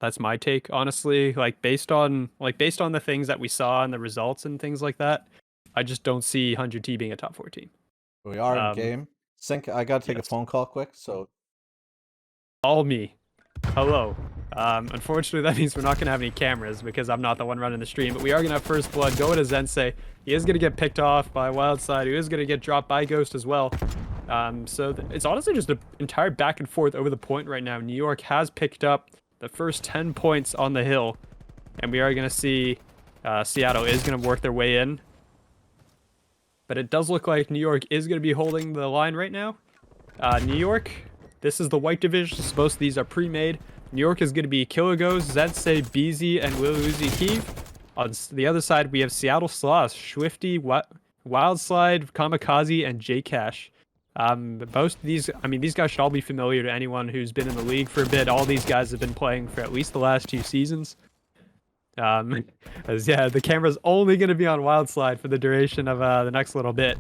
That's my take, honestly. Like based on the things that we saw and the results and things like that, I just don't see 100T being a top 4 team. We are in Um, game. Sync, I gotta take a yes. phone call quick, so All me. Hello. Unfortunately, that means we're not going to have any cameras because I'm not the one running the stream, but we are going to have first blood go to Zensei. He is going to get picked off by Wildside, who is going to get dropped by Ghost as well. So it's honestly just an entire back and forth over the point right now. New York has picked up the first 10 points on the hill, and we are going to see Seattle is going to work their way in. But it does look like New York is going to be holding the line right now. New York, this is the white division, so most of these are pre-made. New York is going to be Killigos, Zetsei, BZ, and Will Uzi Kiev. On the other side, we have Seattle Sloths, Swifty, Wildslide, Kamikaze, and J-Cash. Most of these, I mean, these guys should all be familiar to anyone who's been in the league for a bit. All these guys have been playing for at least the last 2 seasons. As yeah, the camera's only going to be on Wildslide for the duration of the next little bit.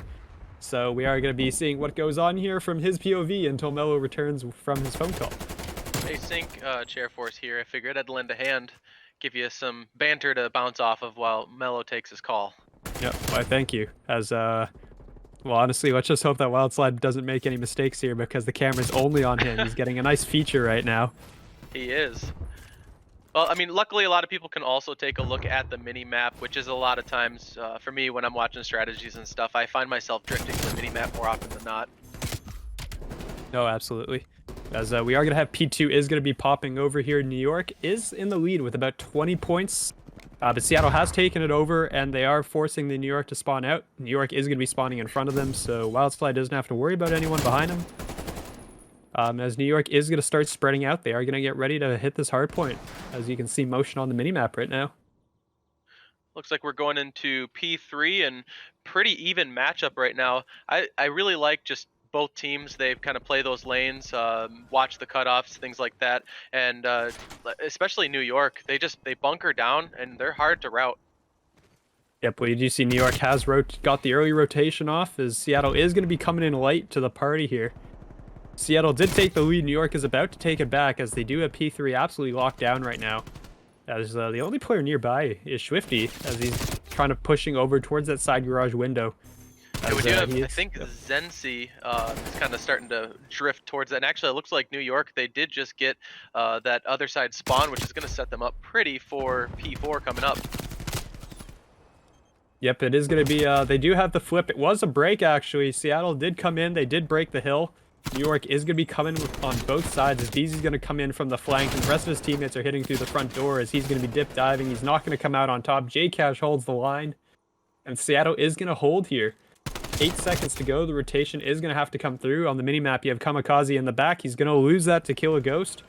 So we are going to be seeing what goes on here from his POV until Mello returns from his phone call. Hey, Sync, Chair Force here. I figured I'd lend a hand, give you some banter to bounce off of while Mello takes his call. Yep, why thank you. As well, honestly, let's just hope that Wildslide doesn't make any mistakes here because the camera's only on him. He's getting a nice feature right now. He is. Well, I mean, luckily a lot of people can also take a look at the mini-map, which is a lot of times, for me, when I'm watching strategies and stuff, I find myself drifting to the mini-map more often than not. No, absolutely. As we are going to have P2 is going to be popping over here. New York is in the lead with about 20 points. But Seattle has taken it over, and they are forcing the New York to spawn out. New York is going to be spawning in front of them, so Wildslide doesn't have to worry about anyone behind him. As New York is going to start spreading out, they are going to get ready to hit this hard point. As you can see motion on the minimap right now. Looks like we're going into P3 and pretty even matchup right now. I really like just both teams. They kind of play those lanes, watch the cutoffs, things like that. And especially New York, they bunker down and they're hard to route. Yep, well, you do see New York has got the early rotation off, as Seattle is going to be coming in late to the party here. Seattle did take the lead. New York is about to take it back, as they do have P3 absolutely locked down right now. As the only player nearby is Swifty, as he's kind of pushing over towards that side garage window. Yeah, we do have, I think Zensi is kind of starting to drift towards that. And actually, it looks like New York, they did just get that other side spawn, which is going to set them up pretty for P4 coming up. Yep, it is going to be, they do have the flip. It was a break, actually. Seattle did come in. They did break the hill. New York is going to be coming on both sides, as Beezy's going to come in from the flank, and the rest of his teammates are hitting through the front door as he's going to be dip diving. He's not going to come out on top. J-Cash holds the line, and Seattle is going to hold here. 8 seconds to go. The rotation is going to have to come through. On the minimap, you have Kamikaze in the back. He's going to lose that to kill a ghost,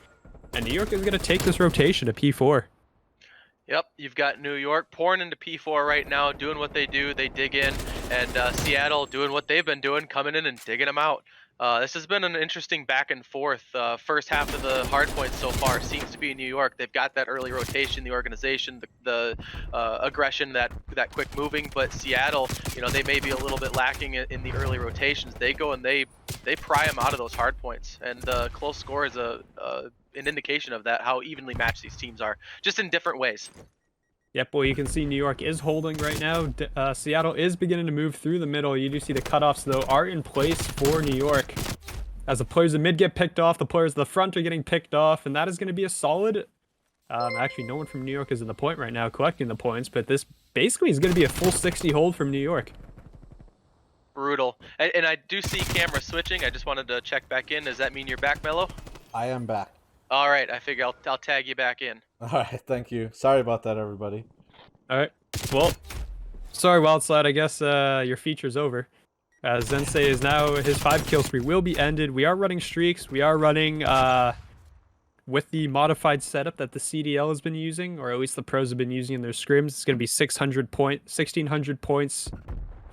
and New York is going to take this rotation to P4. Yep, you've got New York pouring into P4 right now, doing what they do. They dig in, and Seattle doing what they've been doing, coming in and digging them out. This has been an interesting back and forth. First half of the hard points so far seems to be New York. They've got that early rotation, the organization, the aggression, that quick moving. But Seattle, you know, they may be a little bit lacking in the early rotations. They go and they pry them out of those hard points. And the close score is an indication of that, how evenly matched these teams are, just in different ways. Yep, well, you can see New York is holding right now. Seattle is beginning to move through the middle. You do see the cutoffs, though, are in place for New York. As the players in mid get picked off, the players in the front are getting picked off, and that is going to be a solid... actually, no one from New York is in the point right now collecting the points, but this basically is going to be a full 60 hold from New York. Brutal. And I do see camera switching. I just wanted to check back in. Does that mean you're back, Mello? I am back. All right, I figure I'll tag you back in. All right, thank you. Sorry about that, everybody. All right, well, sorry, Wildslide. I guess your feature's over. Zensei is now, his 5-kill spree will be ended. We are running streaks. We are running with the modified setup that the CDL has been using, or at least the pros have been using in their scrims. It's going to be 1,600 points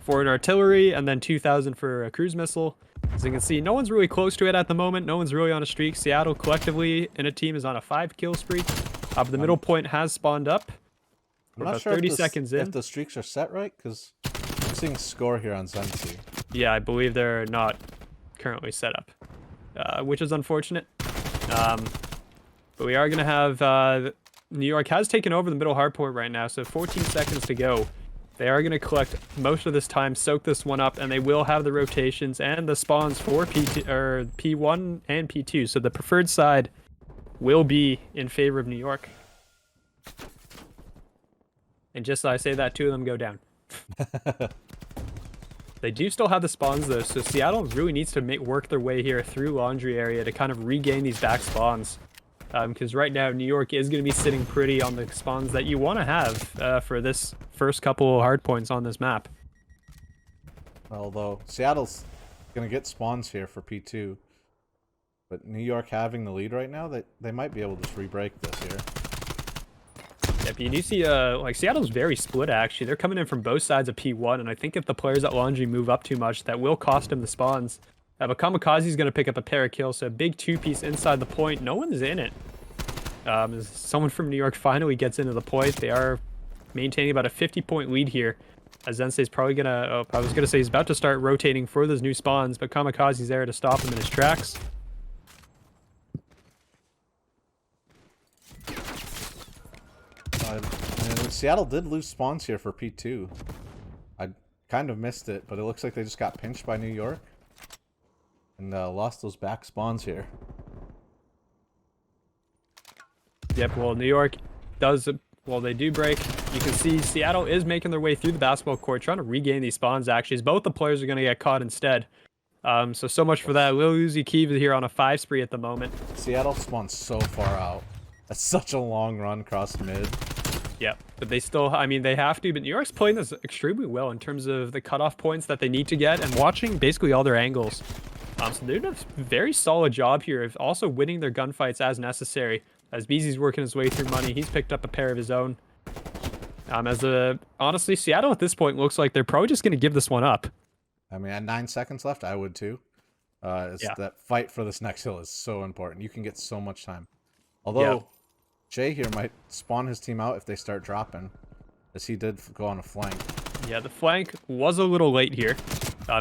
for an artillery, and then 2,000 for a cruise missile. As you can see, no one's really close to it at the moment. No one's really on a streak. Seattle collectively in a team is on a 5-kill spree. But the middle point has spawned up. I'm We're not about sure 30 if seconds in. if the streaks are set right, because I'm seeing score here on Zensi. Yeah, I believe they're not currently set up, which is unfortunate. But we are going to have New York has taken over the middle hardpoint right now, so 14 seconds to go. They are going to collect most of this time, soak this one up, and they will have the rotations and the spawns for P2 or P1 and P2. So the preferred side will be in favor of New York. And just as I say that, two of them go down. They do still have the spawns though, so Seattle really needs to work their way here through Laundry area to kind of regain these back spawns. Because right now, New York is going to be sitting pretty on the spawns that you want to have for this first couple of hard points on this map. Although Seattle's going to get spawns here for P2. But New York having the lead right now, they might be able to just re-break this here. Yep, you do see, like, Seattle's very split, actually. They're coming in from both sides of P1, and I think if the players at Laundry move up too much, that will cost him the spawns. But Kamikaze's going to pick up a pair of kills, so a big two-piece inside the point. No one's in it. As someone from New York finally gets into the point, they are maintaining about a 50-point lead here. As Zensei's probably going to... I was going to say he's about to start rotating for those new spawns, but Kamikaze's there to stop him in his tracks. And Seattle did lose spawns here for P2. I kind of missed it, but it looks like they just got pinched by New York. And lost those back spawns here. Yep, well, New York does... Well, they do break. You can see Seattle is making their way through the basketball court, trying to regain these spawns, actually, as both the players are going to get caught instead. So much for that. Lil Uzi Keeve is here on a 5 spree at the moment. Seattle spawns so far out. That's such a long run across mid. Yep, but they still, I mean, they have to, but New York's playing this extremely well in terms of the cutoff points that they need to get and watching basically all their angles. So they're doing a very solid job here of also winning their gunfights as necessary. As Beezy's working his way through money, he's picked up a pair of his own. Honestly, Seattle at this point looks like they're probably just going to give this one up. I mean, at 9 seconds left, I would too. That fight for this next hill is so important. You can get so much time. Although, Jay here might spawn his team out if they start dropping, as he did go on a flank. Yeah, the flank was a little late here.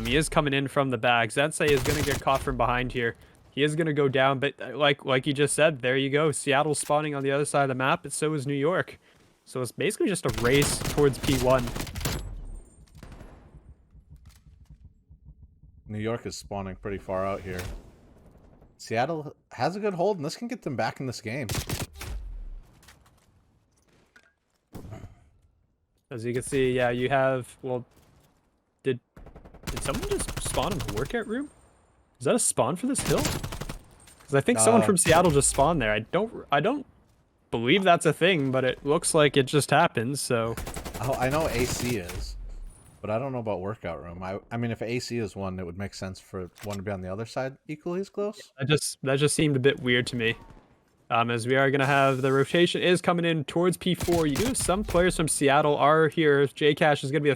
He is coming in from the back. Zensei is going to get caught from behind here. He is going to go down, but like you just said, there you go. Seattle's spawning on the other side of the map, but so is New York. So it's basically just a race towards P1. New York is spawning pretty far out here. Seattle has a good hold, and this can get them back in this game. As you can see, yeah, you have, well, did someone just spawn in the workout room? Is that a spawn for this hill? Because I think someone from Seattle just spawned there. I don't believe that's a thing, but it looks like it just happened, so. Oh, I know AC is, but I don't know about workout room. I mean, if AC is one, it would make sense for one to be on the other side equally as close. That just seemed a bit weird to me. As we are going to have the rotation is coming in towards P4. You do have some players from Seattle are here. J-Cash is going to be the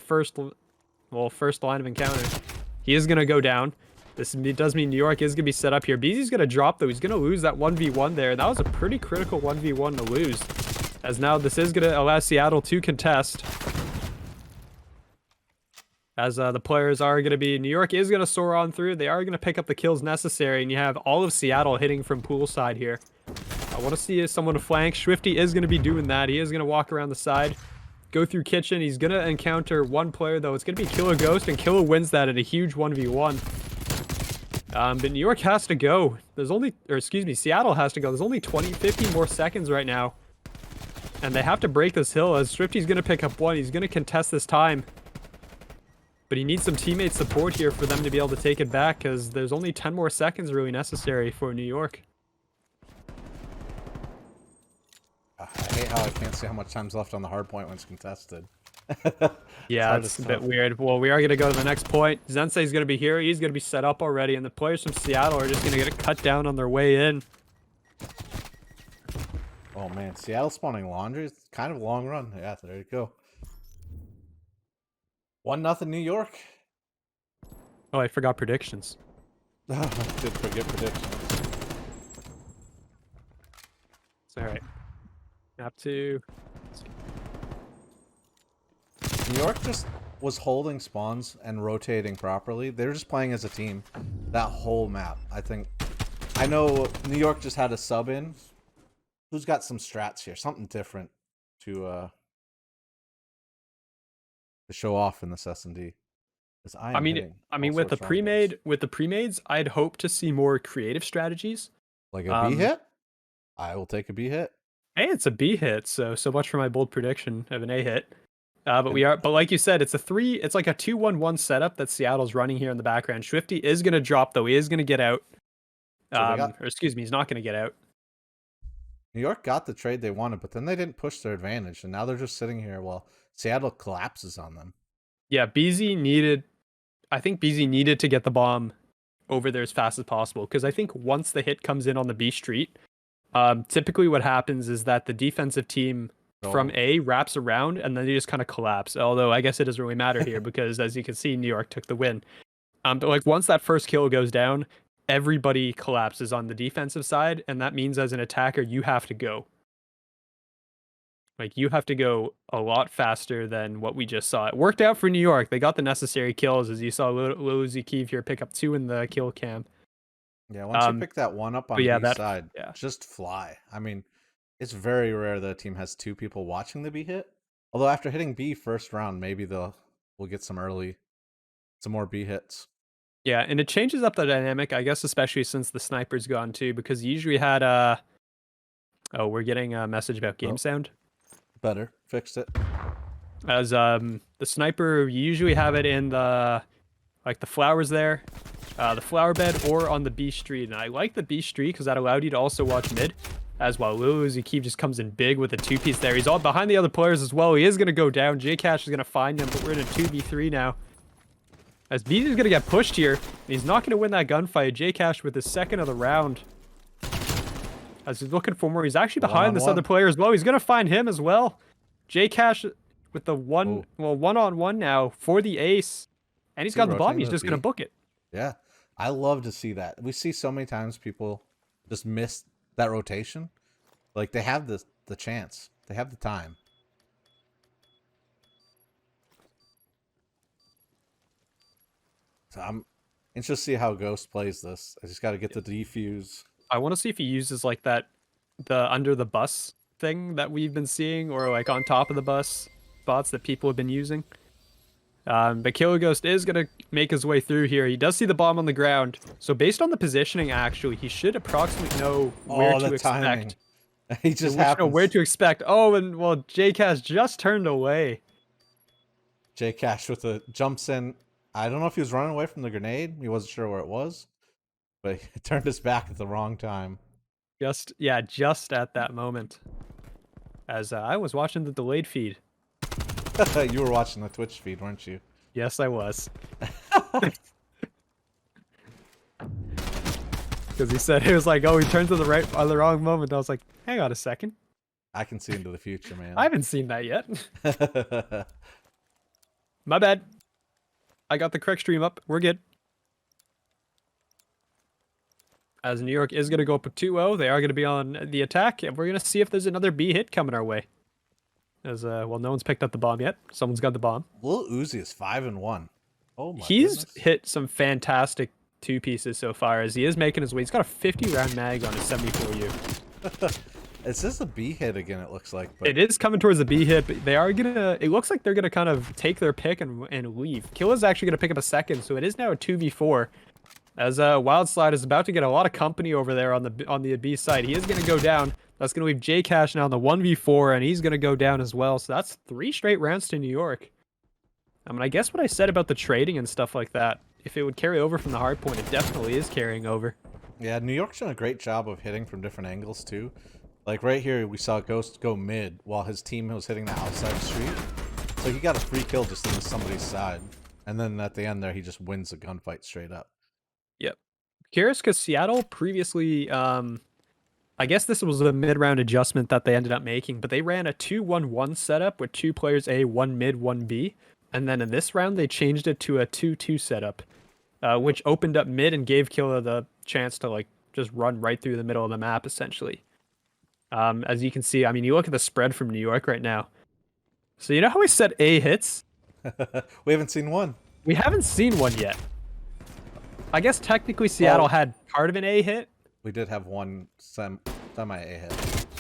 first line of encounter. He is going to go down. This does mean New York is going to be set up here. Beezy's going to drop, though. He's going to lose that 1v1 there. That was a pretty critical 1v1 to lose. As now this is going to allow Seattle to contest. As the players are going to be... New York is going to soar on through. They are going to pick up the kills necessary. And you have all of Seattle hitting from poolside here. I want to see someone flank. Swifty is going to be doing that. He is going to walk around the side. Go through kitchen. He's going to encounter one player, though. It's going to be Killer Ghost. And Killer wins that at a huge 1v1. But New York has to go. Seattle has to go. There's only 50 more seconds right now. And they have to break this hill as Swifty's going to pick up one. He's going to contest this time. But he needs some teammate support here for them to be able to take it back because there's only 10 more seconds really necessary for New York. I hate how I can't see how much time's left on the hard point when it's contested. Yeah, it's a bit weird. Well, we are going to go to the next point. Zensei's going to be here. He's going to be set up already, and the players from Seattle are just going to get it cut down on their way in. Oh, man. Seattle spawning Laundry is kind of a long run. Yeah, there you go. 1-0 New York. Oh, I forgot predictions. Did forget predictions. It's all right. Have to... New York just was holding spawns and rotating properly. They were just playing as a team. That whole map, I think. I know New York just had a sub in who's got some strats here, something different to show off in this S&D. Because I mean, with the pre-mades, I'd hope to see more creative strategies. Like a B hit? I will take a B hit. Hey, it's a B hit, so much for my bold prediction of an A hit. But like you said, it's like a 2-1-1 setup that Seattle's running here in the background. Swifty is gonna drop though. He is gonna get out. Or excuse me, he's not gonna get out. New York got the trade they wanted, but then they didn't push their advantage, and now they're just sitting here while Seattle collapses on them. Yeah, I think BZ needed to get the bomb over there as fast as possible, because I think once the hit comes in on the B street, typically what happens is that the defensive team from A wraps around and then they just kind of collapse. Although I guess it doesn't really matter here because as you can see, New York took the win. But like once that first kill goes down, everybody collapses on the defensive side, and that means as an attacker, you have to go. Like you have to go a lot faster than what we just saw. It worked out for New York. They got the necessary kills, as you saw Lil Uzi Keeve here pick up 2 in the kill cam. Yeah, once you pick that one up on the B side, just fly. I mean, it's very rare that a team has 2 people watching the B hit. Although after hitting B first round, maybe we'll get some more B hits. Yeah, and it changes up the dynamic, I guess, especially since the sniper's gone too, because you usually had oh, we're getting a message about game sound. Better. Fixed it. As the sniper, you usually have it in the flowers there, the flower bed, or on the B street. And I like the B street because that allowed you to also watch mid as well. Lil Uzi Keeve just comes in big with a 2-piece there. He's all behind the other players as well. He is going to go down. J-Cash is going to find him, but we're in a 2v3 now. As BZ is going to get pushed here, and he's not going to win that gunfight. J-Cash with his second of the round. As he's looking for more, he's actually behind this other player as well. He's going to find him as well. J-Cash with the one-on-one now for the ace. And he's got the bomb. He's just going to book it. Yeah, I love to see that. We see so many times people just miss that rotation. Like, they have the chance. They have the time. So I'm interested to see how Ghost plays this. I just got to get the defuse. I want to see if he uses like the under the bus thing that we've been seeing, or like on top of the bus spots that people have been using. But Killer Ghost is going to make his way through here. He does see the bomb on the ground. So based on the positioning, actually, he should approximately know where to expect. He just happens. Where to expect. Oh, and well, J-Cash just turned away. J-Cash with the jumps in. I don't know if he was running away from the grenade. He wasn't sure where it was. But he turned his back at the wrong time. Just at that moment. As I was watching the delayed feed. You were watching the Twitch feed, weren't you? Yes, I was. Because he said, it was like, oh, he turned to the right on the wrong moment. I was like, hang on a second. I can see into the future, man. I haven't seen that yet. My bad. I got the correct stream up. We're good. As New York is going to go up with 2-0. They are going to be on the attack. And we're going to see if there's another B hit coming our way. As well, no one's picked up the bomb yet. Someone's got the bomb. Lil Uzi is 5-1. Oh my He's goodness. hit some fantastic 2-pieces so far, as he is making his way. He's got a 50-round mag on his 74U. It's just a B hit again, it looks like. But... It is coming towards the B hit, but they are gonna. It looks like they're gonna kind of take their pick and leave. Killa's actually gonna pick up a second, so it is now a 2v4. As Wildslide is about to get a lot of company over there on the B side. He is gonna go down. That's gonna leave J-Cash now on the 1v4, and he's gonna go down as well. So that's 3 straight rounds to New York. I mean, I guess what I said about the trading and stuff like that, if it would carry over from the hard point, it definitely is carrying over. Yeah, New York's done a great job of hitting from different angles too. Like right here, we saw Ghost go mid while his team was hitting the outside street. So he got a free kill just into somebody's side. And then at the end there, he just wins the gunfight straight up. Yep. Curious because Seattle previously, I guess this was a mid-round adjustment that they ended up making, but they ran a 2-1-1 setup with 2 players A, 1 mid, 1 B. And then in this round, they changed it to a 2-2 setup, which opened up mid and gave Killa the chance to like just run right through the middle of the map, essentially. As you can see, I mean, you look at the spread from New York right now. So you know how we said A hits? We haven't seen one. We haven't seen one yet. I guess technically Seattle had part of an A hit. We did have one semi-A hit.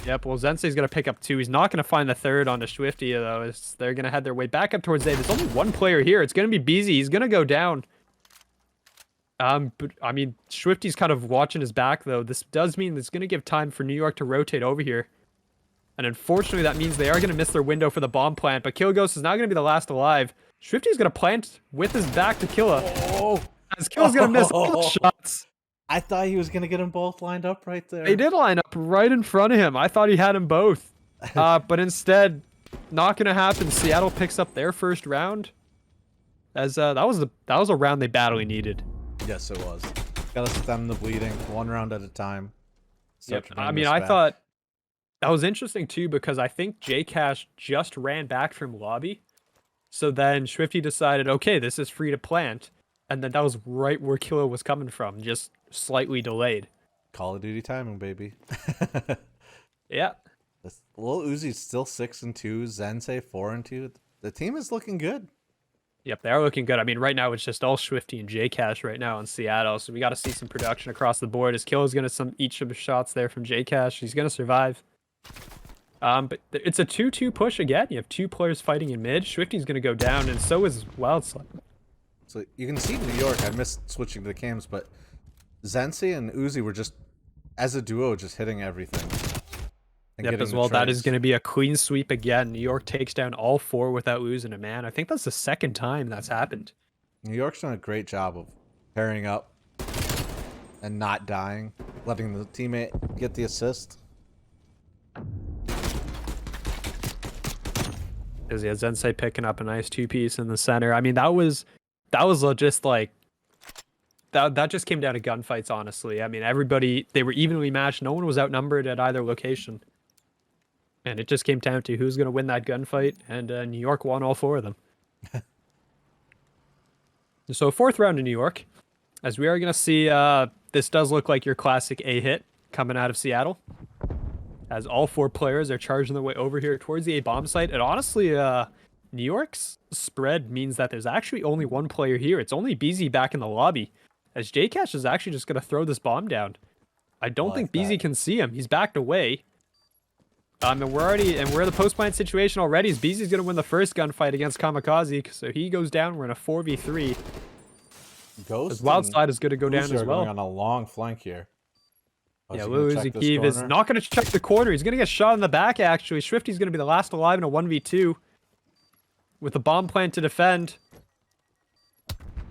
Yep, well, Zensei's going to pick up 2. He's not going to find the 3rd on the Swifty, though. They're going to head their way back up towards A. There's only 1 player here. It's going to be BZ. He's going to go down. But, I mean, Swifty's kind of watching his back, though. This does mean it's going to give time for New York to rotate over here. And unfortunately, that means they are going to miss their window for the bomb plant. But Killghost is not going to be the last alive. Swifty's going to plant with his back to Killa. Oh! As Killa's going to miss all the shots. I thought he was going to get them both lined up right there. They did line up right in front of him. I thought he had them both. But instead, not going to happen. Seattle picks up their first round. As that was a round they badly needed. Yes, it was. Gotta stem the bleeding, 1 round at a time. Yep. I mean, I thought that was interesting too because I think Jcash just ran back from lobby. So then Swifty decided, okay, this is free to plant. And then that was right where Killa was coming from, just slightly delayed. Call of Duty timing, baby. Yeah. Lil Uzi's still 6-2, Zensei 4-2. The team is looking good. Yep, they are looking good. I mean, right now it's just all Swifty and Jcash right now in Seattle, so we got to see some production across the board. As Killa's going to each of the shots there from Jcash. He's going to survive. But it's a 2-2 push again. You have 2 players fighting in mid. Swifty's going to go down, and so is Wildslide. So you can see New York. I missed switching to the cams, but Zensei and Uzi were just, as a duo, just hitting everything. Yep, as well, that is going to be a clean sweep again. New York takes down all 4 without losing a man. I think that's the 2nd time that's happened. New York's done a great job of pairing up and not dying, letting the teammate get the assist. Because yeah, Zensei picking up a nice 2-piece in the center. I mean, that was just like that just came down to gunfights, honestly. I mean, they were evenly matched. No one was outnumbered at either location. And it just came down to who's going to win that gunfight, and New York won all 4 of them. So 4th round in New York, as we are going to see, this does look like your classic A hit coming out of Seattle. As all 4 players are charging their way over here towards the A bomb site. And honestly, New York's spread means that there's actually only 1 player here. It's only BZ back in the lobby, as Jcash is actually just going to throw this bomb down. I don't think BZ can see him. He's backed away. And we're in the post-plant situation already. As BZ's going to win the first gunfight against Kamikaze, so he goes down. We're in a 4v3. Ghost. Wildside is going to go down as well. Going on a long flank here. Yeah, Lil Uzi Kiev is not going to check the corner. He's going to get shot in the back, actually. Swifty's going to be the last alive in a 1v2. With a bomb plant to defend.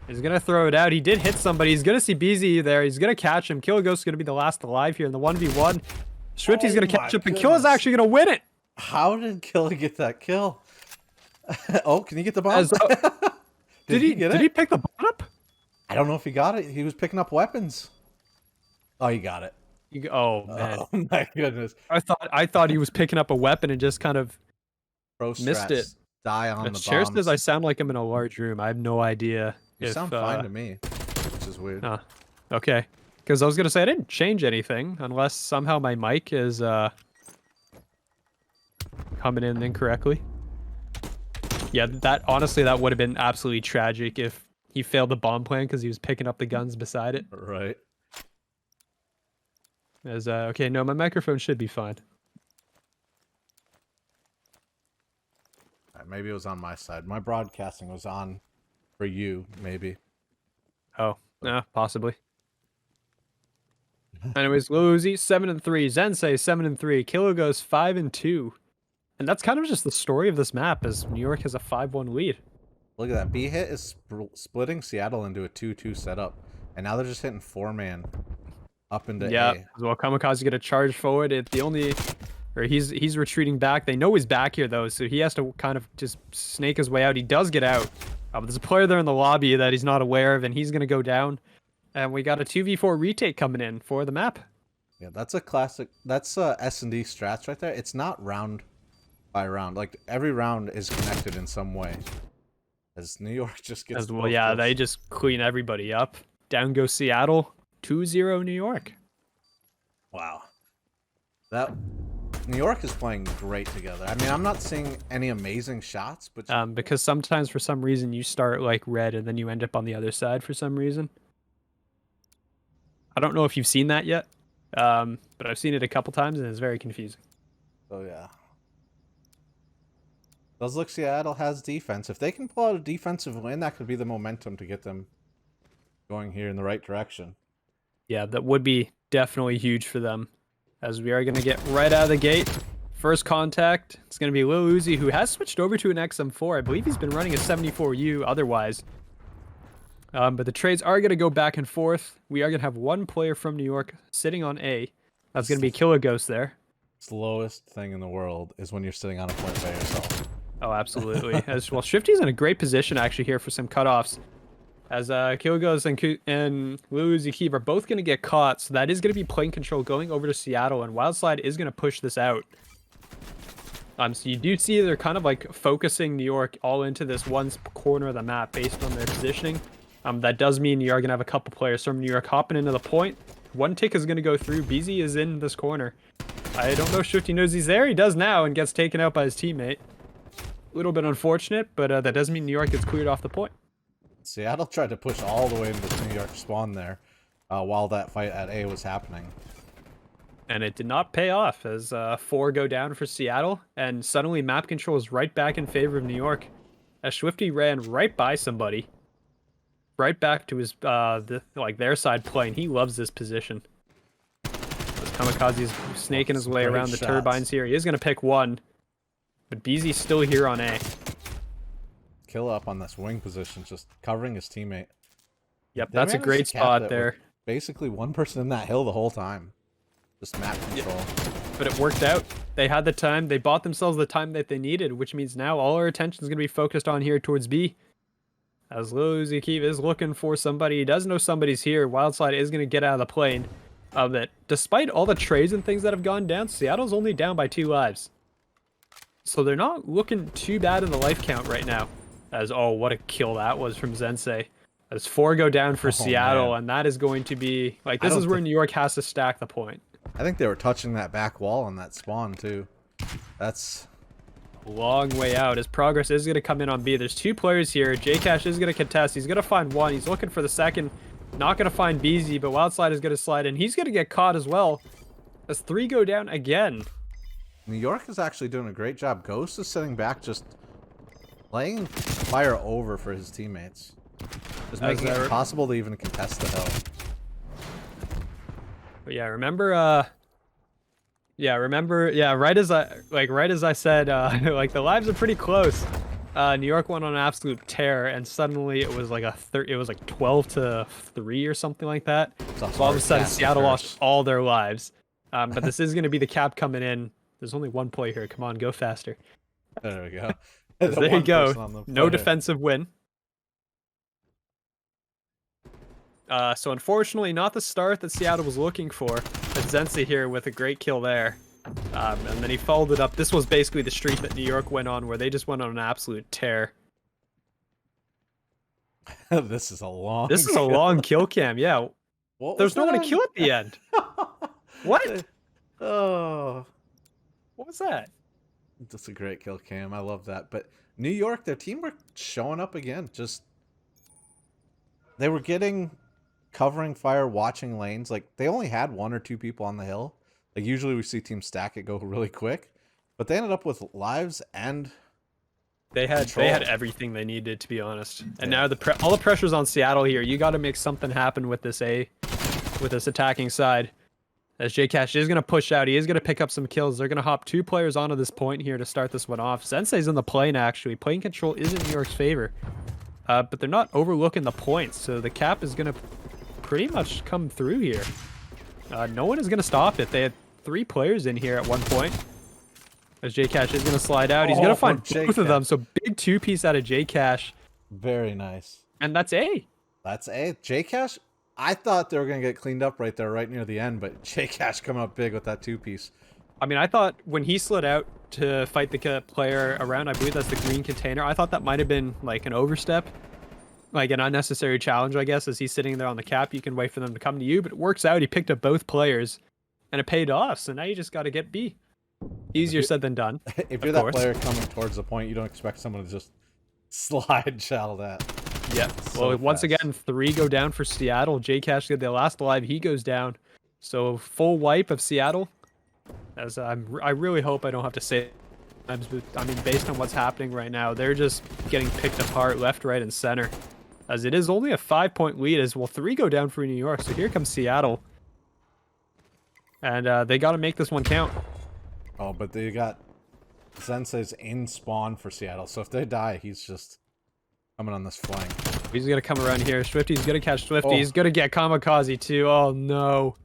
He's going to throw it out. He did hit somebody. He's going to see BZ there. He's going to catch him. Killghost is going to be the last alive here in the 1v1. Swifty's going to catch up, and Killa's actually going to win it. How did Killa get that kill? Oh, can you get the bomb? Did he pick the bomb up? I don't know if he got it. He was picking up weapons. Oh, he got it. Oh, man. Oh, my goodness. I thought he was picking up a weapon and just kind of missed it. Die on the Chair bombs. says I sound like I'm in a large room. I have no idea. You sound fine to me, which is weird. Okay. Because I was going to say I didn't change anything unless somehow my mic is coming in incorrectly. Yeah, honestly, that would have been absolutely tragic if he failed the bomb plan because he was picking up the guns beside it. Right. Okay, no, my microphone should be fine. Maybe it was on my side. My broadcasting was on for you, maybe. Oh, yeah, possibly. Anyways, Lil Uzi 7-3, Zensei 7-3, Killa goes 5-2, and that's kind of just the story of this map. As New York has a 5-1 lead. Look at that. B hit is splitting Seattle into a 2-2 setup, and now they're just hitting 4-man up into A. As well, Kamikaze gonna charge forward. He's retreating back. They know he's back here though, so he has to kind of just snake his way out. He does get out. But there's a player there in the lobby that he's not aware of, and he's gonna go down. And we got a 2v4 retake coming in for the map. Yeah, that's a classic. That's S&D strats right there. It's not round by round. Like, every round is connected in some way. As New York just gets... They just clean everybody up. Down goes Seattle. 2-0 New York. Wow. New York is playing great together. I mean, I'm not seeing any amazing shots, but... because sometimes, for some reason, you start, like, red, and then you end up on the other side for some reason. I don't know if you've seen that yet, but I've seen it a couple times, and it's very confusing. So yeah. Does look Seattle has defense. If they can pull out a defensive win, that could be the momentum to get them going here in the right direction. Yeah, that would be definitely huge for them, as we are going to get right out of the gate. First contact, it's going to be Lil Uzi, who has switched over to an XM4. I believe he's been running a 74U otherwise. But the trades are going to go back and forth. We are going to have one player from New York sitting on A. That's going to be Killer Ghost there. Slowest thing in the world is when you're sitting on a point by yourself. Oh, absolutely. As well, Shifty's in a great position actually here for some cutoffs. As Killer Ghost and Lil Uzi Keep are both going to get caught, so that is going to be plane control going over to Seattle, and Wildslide is going to push this out. So you do see they're kind of like focusing New York all into this one corner of the map based on their positioning. That does mean you are going to have a couple players from New York hopping into the point. One tick is going to go through. BZ is in this corner. I don't know if Shifty knows he's there. He does now and gets taken out by his teammate. A little bit unfortunate, but that does mean New York gets cleared off the point. Seattle tried to push all the way into the New York spawn there while that fight at A was happening. And it did not pay off as 4 go down for Seattle, and suddenly map control is right back in favor of New York. As Swifty ran right by somebody, right back to his their side plane. He loves this position. As Kamikaze's snaking his way around the turbines here. He is going to pick one, but BZ's still here on A. Kill up on this wing position, just covering his teammate. Yep, that's a great spot there. Basically one person in that hill the whole time. Just map control. But it worked out. They had the time. They bought themselves the time that they needed, which means now all our attention is going to be focused on here towards B. As Lil Uzi Keep is looking for somebody. He does know somebody's here. Wildslide is going to get out of the plane. That despite all the trades and things that have gone down, Seattle's only down by 2 lives. So they're not looking too bad in the life count right now. As, oh, what a kill that was from Zensei. As 4 go down for Seattle, man. And that is going to be, like, this is where New York has to stack the point. I think they were touching that back wall on that spawn, too. That's a long way out. His progress is going to come in on B. There's 2 players here. Jcash is going to contest. He's going to find one. He's looking for the second. Not going to find BZ, but Wildslide is going to slide in. He's going to get caught as well. As 3 go down again. New York is actually doing a great job. Ghost is sitting back, just laying fire over for his teammates. Just making it impossible to even contest the hill. But yeah, remember, right as I said, like the lives are pretty close. New York went on an absolute tear, and suddenly it was like 12-3 or something like that. So all of a sudden, Seattle lost all their lives. But this is going to be the cap coming in. There's only one play here. Come on, go faster. There we go. There you go. No defensive win. So unfortunately, not the start that Seattle was looking for. But Zensei here with a great kill there. And then he followed it up. This was basically the streak that New York went on, where they just went on an absolute tear. This is a long kill cam, yeah. There's no one to kill at the end. What? Oh. What was that? That's a great kill cam. I love that. But New York, their team were showing up again. Just they were getting covering fire, watching lanes. Like they only had 1 or 2 people on the hill. Like usually we see teams stack it go really quick, but they ended up with lives and they had everything they needed, to be honest. And now all the pressure's on Seattle here. You got to make something happen with this attacking side. As Jcash is going to push out, he is going to pick up some kills. They're going to hop 2 players onto this point here to start this one off. Sensei's in the plane actually. Plane control is in New York's favor, but they're not overlooking the points, so the cap is going to pretty much come through here. No one is going to stop it. They had 3 players in here at one point. As Jcash is going to slide out. He's going to find both of them. So big 2-piece out of Jcash. Very nice. And that's A. That's A. Jcash, I thought they were going to get cleaned up right there, right near the end, but Jcash coming up big with that 2-piece. I mean, I thought when he slid out to fight the player around, I believe that's the green container, I thought that might have been like an overstep. Like an unnecessary challenge, I guess, as he's sitting there on the cap. You can wait for them to come to you, but it works out. He picked up both players, and it paid off. So now you just got to get B. Easier said than done. If you're that player coming towards the point, you don't expect someone to just slide shell that. Yeah. Well, once again, 3 go down for Seattle. Jcash got the last alive. He goes down. So full wipe of Seattle. As I really hope I don't have to say it, but I mean, based on what's happening right now, they're just getting picked apart left, right, and center. As it is only a 5-point lead, as well, 3 go down for New York. So here comes Seattle. And they got to make this one count. Oh, but they got Sensei's in spawn for Seattle. So if they die, he's just coming on this flank. He's going to come around here. Swifty's going to catch Swifty. Oh. He's going to get Kamikaze too. Oh, no.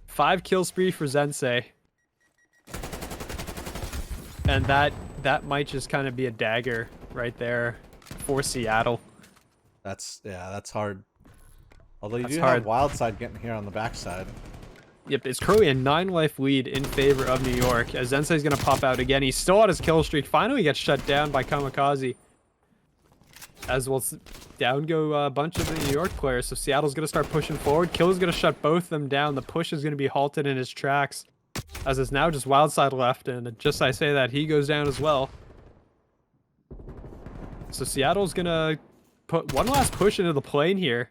5 kill spree for Zensei. And that might just kind of be a dagger right there for Seattle. That's hard. Although you That's do hard. have Wildside getting here on the backside. Yep, it's currently a 9-life lead in favor of New York. As Zensei's going to pop out again. He's still on his kill streak. Finally gets shut down by Kamikaze. As well, down go a bunch of the New York players. So Seattle's going to start pushing forward. Kill is going to shut both of them down. The push is going to be halted in his tracks. As it's now just Wildside left. And just I say that, he goes down as well. So Seattle's going to put one last push into the plane here.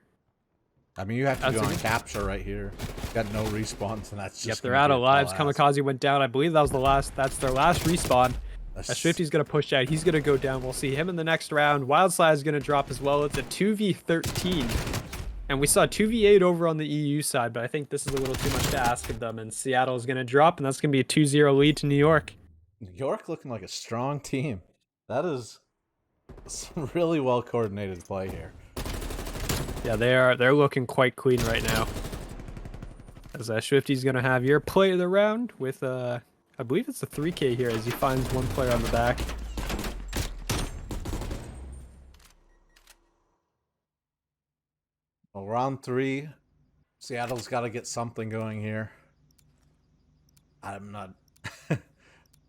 I mean, you have to go on capture right here. Got no respawns, and that's just. Yep, they're out of lives. Kamikaze went down. I believe that was the last. That's their last respawn. Swifty's gonna push out. He's gonna go down. We'll see him in the next round. Wildslide is gonna drop as well. It's a 2v13, and we saw 2v8 over on the EU side, but I think this is a little too much to ask of them. And Seattle is gonna drop, and that's gonna be a 2-0 lead to New York. New York looking like a strong team. That is some really well coordinated play here. Yeah, they're looking quite clean right now. As Swifty's gonna have your play of the round with I believe it's a 3K here as he finds one player on the back. Well, round 3, Seattle's got to get something going here. I'm not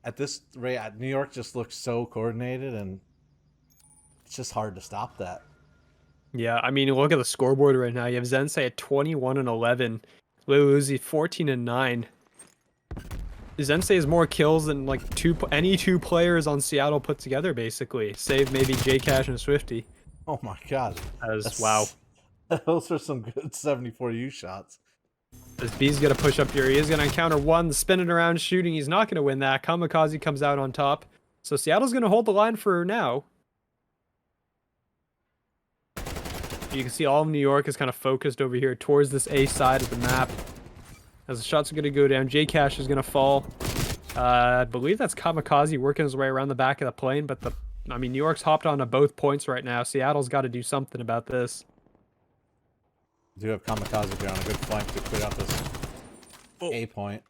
at this rate. New York just looks so coordinated, and it's just hard to stop that. Yeah, I mean, look at the scoreboard right now. You have Zensei at 21-11, Lil Uzi 14-9. Zensei has more kills than like any two players on Seattle put together, basically, save maybe J-Cash and Swifty. Oh my god, wow. Those are some good 74U shots. As B's gonna push up here, he is gonna encounter one, spinning around shooting. He's not gonna win that. Kamikaze comes out on top, so Seattle's gonna hold the line for now. You can see all of New York is kind of focused over here towards this A side of the map. As the shots are going to go down, J-Cash is going to fall. I believe that's Kamikaze working his way around the back of the plane, but I mean, New York's hopped onto both points right now. Seattle's got to do something about this. Do have Kamikaze here on a good flank to clear out this A point.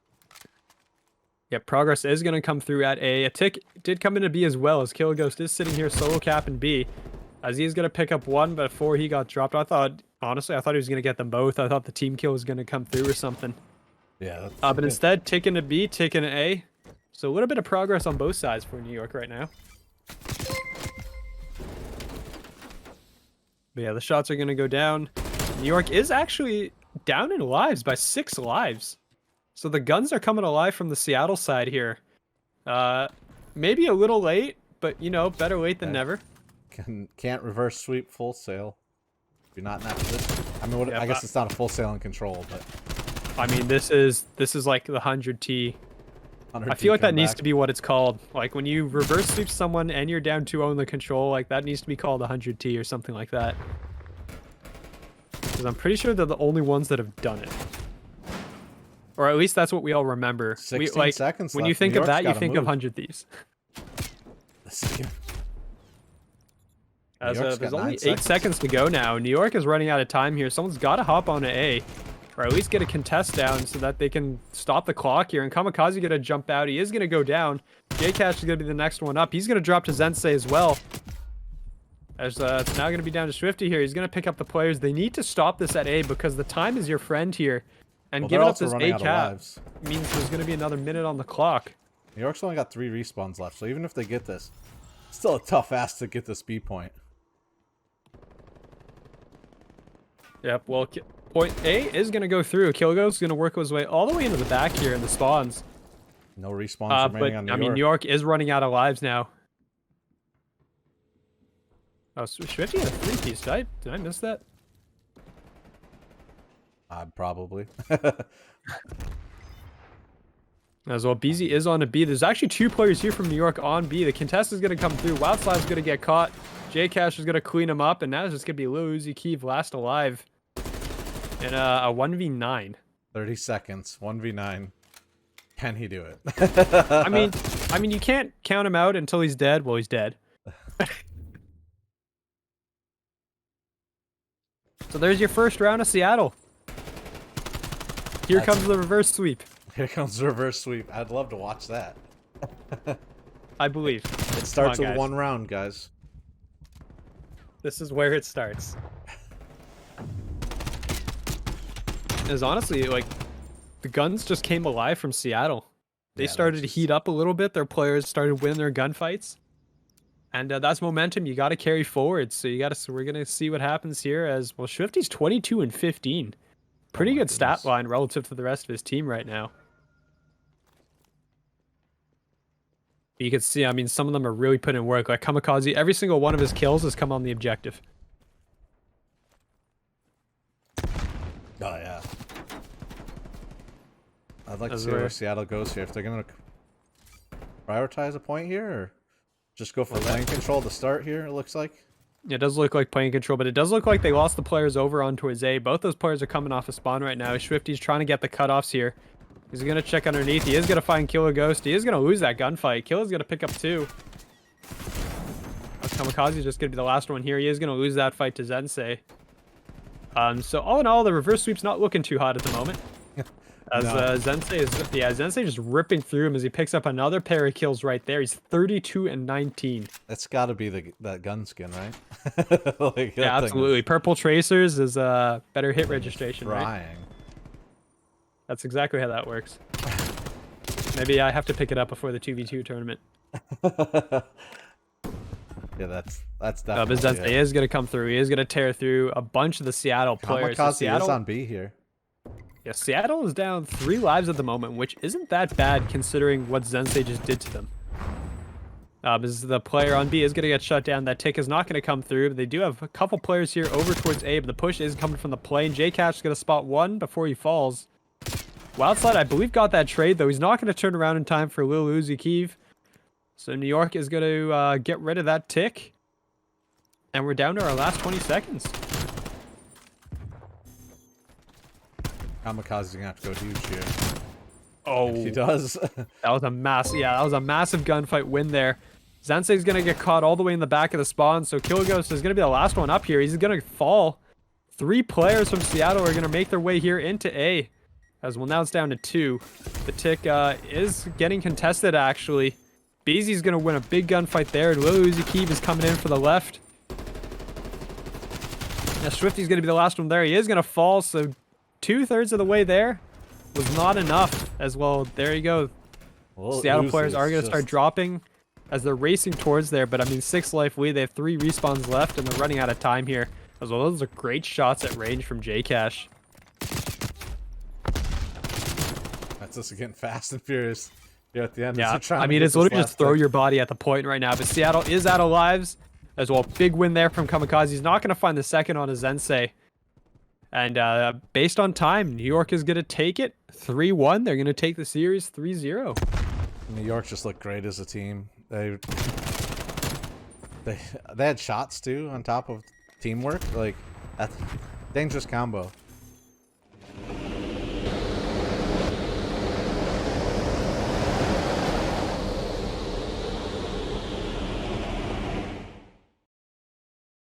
Yeah, progress is going to come through at A. A tick did come into B as well, as Kill Ghost is sitting here solo capping B. As he's going to pick up one, but before he got dropped, honestly, I thought he was going to get them both. I thought the team kill was going to come through or something. Yeah. But instead, taking a B, taking an A. So a little bit of progress on both sides for New York right now. But yeah, the shots are going to go down. New York is actually down in lives by 6 lives. So the guns are coming alive from the Seattle side here. Maybe a little late, but, you know, better late than never. Can't reverse sweep full sail. If you're not in that position. I mean, I guess it's not a full sail in control, but I mean, this is like the 100T. I feel like that needs to be what it's called. Like when you reverse sweep someone and you're down 2-0 in the control, like that needs to be called 100T or something like that. Because I'm pretty sure they're the only ones that have done it. Or at least that's what we all remember. 16 seconds when left. you think of that, you think of 100 Thieves. There's only 8 seconds to go now. New York is running out of time here. Someone's got to hop on to A. Or at least get a contest down so that they can stop the clock here. And Kamikaze going to jump out. He is going to go down. J-Cash is going to be the next one up. He's going to drop to Zensei as well. As it's now going to be down to Swifty here. He's going to pick up the players. They need to stop this at A because the time is your friend here. And giving up this A cap means there's going to be another minute on the clock. New York's only got 3 respawns left. So even if they get this, it's still a tough ask to get this B point. Yep, well, point A is going to go through. Kilgo's going to work his way all the way into the back here in the spawns. No respawns remaining on New York. I mean, New York is running out of lives now. Oh, Swifty had a 3-piece. Did I miss that? Probably. As well, BZ is on a B. There's actually 2 players here from New York on B. The contest is going to come through. Wildslide's going to get caught. J-Cash is going to clean him up, and now it's just going to be Lil Uzi Keeve last alive in a 1v9. 30 seconds, 1v9. Can he do it? I mean, you can't count him out until he's dead. Well, he's dead. So there's your first round of Seattle. Here comes the reverse sweep. Here comes the reverse sweep. I'd love to watch that. I believe. It starts with guys. 1 round, guys. This is where it starts. It's honestly, like, the guns just came alive from Seattle. They started to heat up a little bit. Their players started winning their gunfights. And that's momentum you got to carry forward. So we're going to see what happens here as, well, Swifty's 22 and 15. Pretty good stat line relative to the rest of his team right now. You can see, I mean, some of them are really putting in work. Like Kamikaze, every single one of his kills has come on the objective. Oh, yeah. I'd like to see where Seattle goes here. If they're going to prioritize a point here, or just go for lane control to start here, it looks like. It does look like plane control, but it does look like they lost the players over onto his A. Both those players are coming off a spawn right now. Swifty's trying to get the cutoffs here. He's going to check underneath. He is going to find Killer Ghost. He is going to lose that gunfight. Killer's going to pick up 2. Kamikaze's just going to be the last one here. He is going to lose that fight to Zensei. So all in all, the reverse sweep's not looking too hot at the moment. As Zensei just ripping through him as he picks up another pair of kills right there. He's 32 and 19. That's got to be that gun skin, right? Like, yeah, absolutely. Purple Tracers is better hit registration, right? That's exactly how that works. Maybe I have to pick it up before the 2v2 tournament. Yeah, that's definitely. But Zensei is going to come through. He is going to tear through a bunch of the Seattle players. Kamikaze Seattle is on B here. Yeah, Seattle is down 3 lives at the moment, which isn't that bad considering what Zensei just did to them. As the player on B is going to get shut down. That tick is not going to come through. But they do have a couple players here over towards A, but the push is coming from the plane. J-Cash is going to spot 1 before he falls. Wildside, I believe, got that trade, though. He's not going to turn around in time for Lil Uzi Keeve. So New York is going to get rid of that tick. And we're down to our last 20 seconds. Kamikaze's gonna have to go huge here. Oh, if he does. That was a massive gunfight win there. Zensei's gonna get caught all the way in the back of the spawn, so Killer Ghost is gonna be the last one up here. He's gonna fall. 3 players from Seattle are gonna make their way here into A. As well, now it's down to 2. The tick is getting contested actually. BZ's gonna win a big gunfight there, and Lil Uzi Keeve is coming in for the left. Now Swifty's gonna be the last one there. He is gonna fall, so 2/3 of the way there was not enough as well. There you go. Well, Seattle players are going to start dropping as they're racing towards there, but I mean 6 life lead. They have 3 respawns left and they're running out of time here as well. Those are great shots at range from J-Cash. That's us getting fast and furious here at the end. Yeah, I mean it's literally just throw your body at the point right now, but Seattle is out of lives as well. Big win there from Kamikaze. He's not going to find the second on his Zensei. And based on time, New York is going to take it 3-1. They're going to take the series 3-0. New York just looked great as a team. They had shots too on top of teamwork. Like, that's dangerous combo.